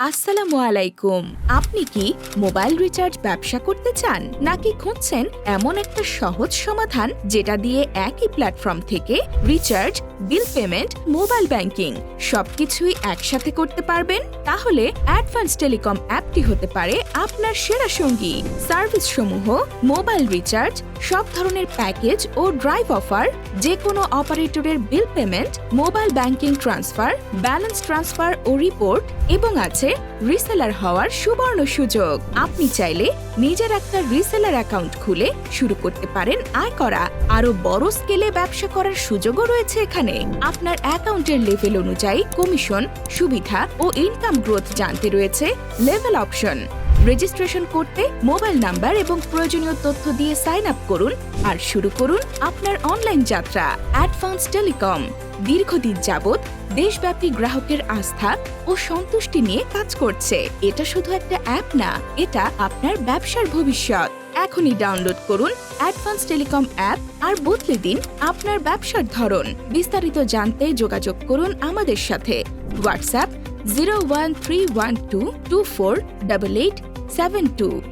আসসালামু আলাইকুম। আপনি কি মোবাইল রিচার্জ ব্যবসা করতে চান, নাকি খুঁজছেন এমন একটা সহজ সমাধান যেটা দিয়ে একই প্ল্যাটফর্ম থেকে রিচার্জ, বিল পেমেন্ট, মোবাইল ব্যাংকিং সবকিছুই একসাথে করতে পারবেন? তাহলে অ্যাডভান্স টেলিকম অ্যাপটি হতে পারে আপনার সেরা সঙ্গী। সার্ভিস সমূহ মোবাইল রিচার্জ, সব ধরনের প্যাকেজ ও ড্রাইভ অফার, যে কোনো অপারেটরের bill payment, mobile banking transfer, balance transfer ও রিপোর্ট, এবং আছে রিসেলার হওয়ার সুবর্ণ সুযোগ। আপনি চাইলে নিজের একটা রিসেলার অ্যাকাউন্ট খুলে শুরু করতে পারেন আয় করা। আরো বড় স্কেলে ব্যবসা করার সুযোগও রয়েছে এখানে। আপনার অ্যাকাউন্টের লেভেল অনুযায়ী কমিশন, সুবিধা ও ইনকাম গ্রোথ জানতে রয়েছে লেভেল অপশন। রেজিস্ট্রেশন করতে মোবাইল নাম্বার এবং প্রয়োজনীয় তথ্য দিয়ে সাইন আপ করুন আর শুরু করুন আপনার অনলাইন যাত্রা। অ্যাডভান্স টেলিকম দীর্ঘদিন যাবৎ দেশব্যাপী গ্রাহকের আস্থা ও সন্তুষ্টি নিয়ে কাজ করছে। এটা শুধু একটা অ্যাপ না, এটা আপনার ব্যবসার ভবিষ্যৎ। এখনই ডাউনলোড করুন অ্যাডভান্স টেলিকম অ্যাপ আর বদলে দিন আপনার ব্যবসার ধরন। বিস্তারিত জানতে যোগাযোগ করুন আমাদের সাথে। হোয়াটসঅ্যাপ 01312248872।